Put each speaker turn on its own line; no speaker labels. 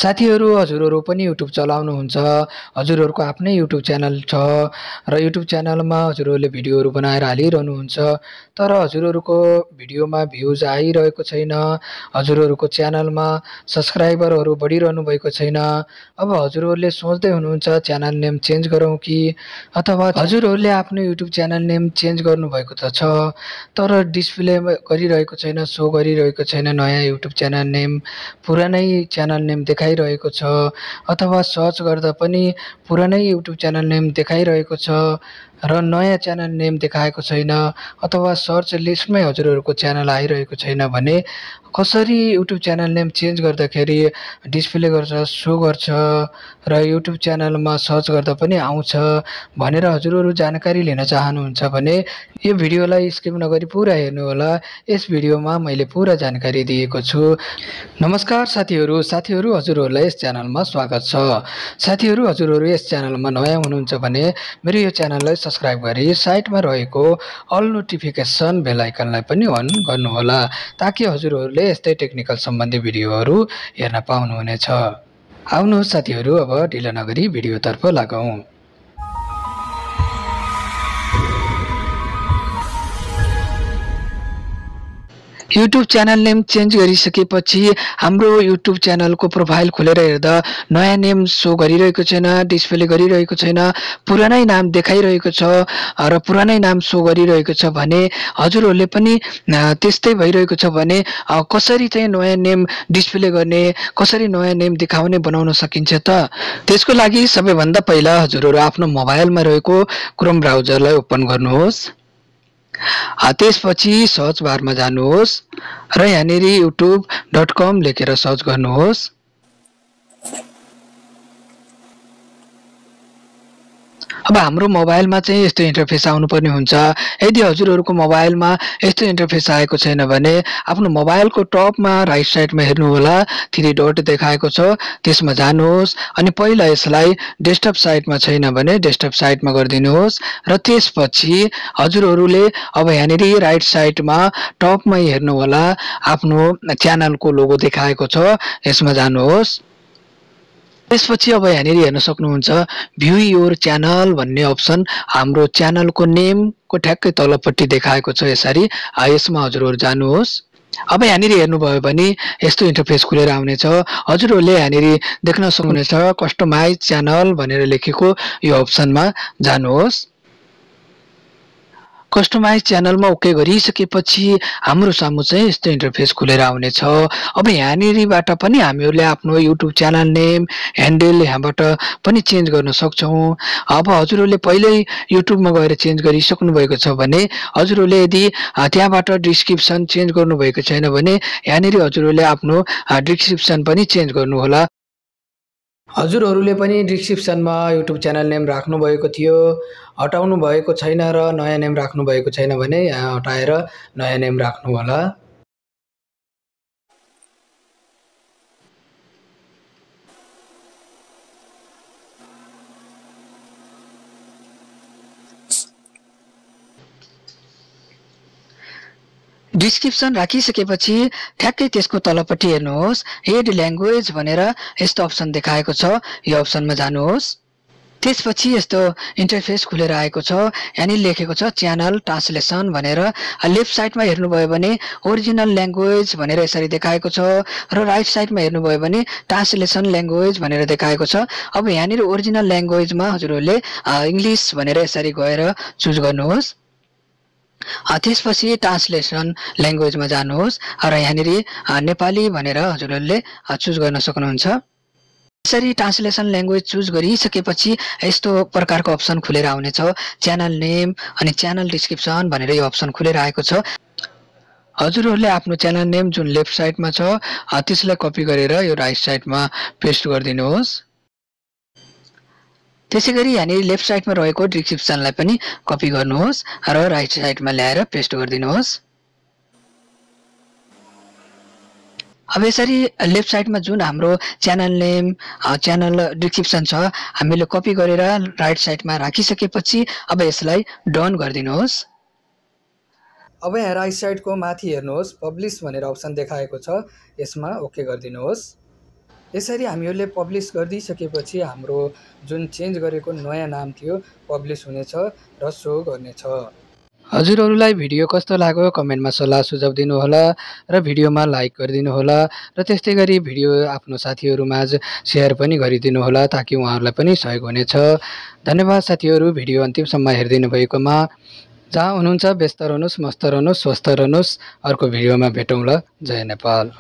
साथीहरू हजुरहरू पनि युट्युब चलाउनुहुन्छ हजुरहरूको आफ्नै युट्युब च्यानल छ र युट्युब च्यानलमा हजुरहरूले भिडियोहरू बनाएर हालिरहनुहुन्छ तर हजुरहरूको भिडियोमा भ्युज आइरहेको छैन हजुरहरूको च्यानलमा सब्सक्राइबरहरू बढिरहनु भएको छैन अब हजुरहरूले सोच्दै हुनुहुन्छ च्यानल नेम चेन्ज गरौँ कि अथवा हजुरहरूले आफ्नो युट्युब च्यानल नेम चेन्ज गर्नुभएको त छ तर डिस्प्ले गरिरहेको छैन सो गरिरहेको छैन नयाँ युट्युब च्यानल नेम पुरानै च्यानल नेम देखाइरहेको छ अथवा सर्च गर्दा पनि पुरानै युट्युब च्यानल नेम देखाइरहेको छ र नयाँ च्यानल नेम देखाएको छैन अथवा सर्च लिस्टमै हजुरहरूको च्यानल आइरहेको छैन भने कसरी युट्युब च्यानल नेम चेन्ज गर्दाखेरि डिस्प्ले गर्छ सो गर्छ र युट्युब च्यानलमा सर्च गर्दा पनि आउँछ भनेर हजुरहरू जानकारी लिन चाहनुहुन्छ भने यो भिडियोलाई स्किप नगरी पुरा हेर्नु होला। यस भिडियोमा मैले पुरा जानकारी दिएको छु। नमस्कार साथीहरू हजुरहरूलाई यस च्यानलमा स्वागत छ। साथीहरू हजुरहरू यस च्यानलमा नयाँ हुनुहुन्छ भने मेरो यो च्यानललाई सब्स्क्राइब गरी साइडमा रहेको अल नोटिफिकेसन बेल आइकनलाई पनि अन गर्नुहोला ताकि हजुरहरूले यस्तै टेक्निकल सम्बन्धी भिडियोहरू हेर्न पाउनुहुनेछ। आउनुहोस् साथीहरू अब ढिलो नगरी भिडियोतर्फ लागौँ। युट्युब च्यानल नेम चेन्ज गरिसकेपछि हाम्रो युट्युब च्यानलको प्रोफाइल खोलेर हेर्दा नयाँ नेम सो गरिरहेको छैन डिस्प्ले गरिरहेको छैन पुरानै नाम देखाइरहेको छ र पुरानै नाम सो गरिरहेको छ भने हजुरहरूले पनि त्यस्तै भइरहेको छ भने कसरी चाहिँ नयाँ नेम डिस्प्ले गर्ने कसरी नयाँ नेम देखाउने बनाउन सकिन्छ त त्यसको लागि सबैभन्दा पहिला हजुरहरू आफ्नो मोबाइलमा रहेको क्रोम ब्राउजरलाई ओपन गर्नुहोस्। त्यसपछि सर्च बारमा जानुहोस् र यहाँनिर youtube.com लेखेर सर्च गर्नुहोस्। अब हाम्रो मोबाइलमा चाहिँ यस्तो इन्टरफेस आउनुपर्ने हुन्छ। यदि हजुरहरूको मोबाइलमा यस्तो इन्टरफेस आएको छैन भने आफ्नो मोबाइलको टपमा राइट साइडमा हेर्नु होला 3 डट देखाएको छ त्यसमा जानुहोस् अनि पहिला यसलाई डेस्कटप साइटमा छैन भने डेस्कटप साइटमा गरिदिनुहोस् र त्यसपछि हजुरहरूले अब यहाँनिर राइट साइडमा टपमा हेर्नु होला आफ्नो च्यानलको लोगो देखाएको छ यसमा जानुहोस्। त्यसपछि अब यहाँनिर हेर्न सक्नुहुन्छ भ्यू योर च्यानल भन्ने अप्सन हाम्रो च्यानलको नेमको ठ्याक्कै तलपट्टि देखाएको छ यसरी यसमा हजुरहरू जानुहोस्। अब यहाँनिर हेर्नुभयो भने यस्तो इन्टरफेस खुलेर आउनेछ। हजुरहरूले यहाँनिर देख्न सक्नुहुनेछ कस्टमाइज च्यानल भनेर लेखेको यो अप्सनमा जानुहोस्। कस्टमाइज च्यानलमा ओके गरिसकेपछि हाम्रो सामु चाहिँ यस्तो इन्टरफेस खुलेर आउनेछ। अब यहाँनिरबाट पनि हामीहरूले आफ्नो युट्युब च्यानल नेम ह्यान्डल यहाँबाट पनि चेन्ज गर्न सक्छौँ। अब हजुरहरूले पहिल्यै युट्युबमा गएर चेन्ज गरिसक्नु भएको छ भने हजुरहरूले यदि त्यहाँबाट डिस्क्रिप्सन चेन्ज गर्नुभएको छैन भने यहाँनिर हजुरहरूले आफ्नो डिस्क्रिप्सन पनि चेन्ज गर्नुहोला। हजुरहरूले पनि डिस्क्रिप्सनमा युट्युब च्यानल नेम राख्नु भएको थियो हटाउनु भएको छैन र नयाँ नेम राख्नु भएको छैन भने यहाँ हटाएर नयाँ नेम राख्नु होला। डिस्क्रिप्सन राखिसकेपछि ठ्याक्कै त्यसको तलपट्टि हेर्नुहोस् हेड ल्याङ्ग्वेज भनेर यस्तो अप्सन देखाएको छ यो अप्सनमा जानुहोस्। त्यसपछि यस्तो इन्टरफेस खुलेर आएको छ यहाँनिर लेखेको छ च्यानल ट्रान्सलेसन भनेर लेफ्ट साइडमा हेर्नुभयो भने ओरिजिनल ल्याङ्ग्वेज भनेर यसरी देखाएको छ र राइट साइडमा हेर्नुभयो भने ट्रान्सलेसन ल्याङ्ग्वेज भनेर देखाएको छ। अब यहाँनिर ओरिजिनल ल्याङ्ग्वेजमा हजुरहरूले इङ्ग्लिस भनेर यसरी गएर चुज गर्नुहोस्। त्यसपछि ट्रान्सलेसन ल्याङ्ग्वेजमा जानुहोस् र यहाँनिर नेपाली भनेर हजुरहरूले चुज गर्न सक्नुहुन्छ। यसरी ट्रान्सलेसन ल्याङ्ग्वेज चुज गरिसकेपछि यस्तो प्रकारको अप्सन खुलेर आउनेछ च्यानल नेम अनि च्यानल डिस्क्रिप्सन भनेर यो अप्सन खुलेर आएको छ। हजुरहरूले आफ्नो च्यानल नेम जुन लेफ्ट साइडमा छ त्यसलाई कपी गरेर यो राइट साइडमा पेस्ट गरिदिनुहोस्। त्यसैगरी यहाँनिर लेफ्ट साइडमा रहेको डिस्क्रिप्सनलाई पनि कपी गर्नुहोस् र राइट साइडमा ल्याएर पेस्ट गरिदिनुहोस्। अब यसरी लेफ्ट साइडमा जुन हाम्रो च्यानल नेम च्यानल डिस्क्रिप्सन छ हामीले कपी गरेर राइट साइडमा राखिसकेपछि अब यसलाई डन गरिदिनुहोस्। अब यहाँ राइट साइडको माथि हेर्नुहोस् पब्लिश भनेर अप्सन देखाएको छ यसमा ओके गरिदिनुहोस्। यसरी हामीहरूले पब्लिस गरिदिइसकेपछि हाम्रो जुन चेन्ज गरेको नयाँ नाम थियो पब्लिस हुनेछ र सो गर्नेछ। हजुरहरूलाई भिडियो कस्तो लाग्यो कमेन्टमा सल्लाह सुझाव दिनुहोला र भिडियोमा लाइक गरिदिनुहोला र त्यस्तै गरी भिडियो आफ्नो साथीहरूमाझ सेयर पनि गरिदिनुहोला ताकि उहाँहरूलाई पनि सहयोग हुनेछ। धन्यवाद साथीहरू भिडियो अन्तिमसम्म हेरिदिनु भएकोमा। जहाँ हुनुहुन्छ व्यस्त रहनुहोस्, मस्त रहनुहोस्, स्वस्थ रहनुहोस्। अर्को भिडियोमा भेटौँला। जय नेपाल।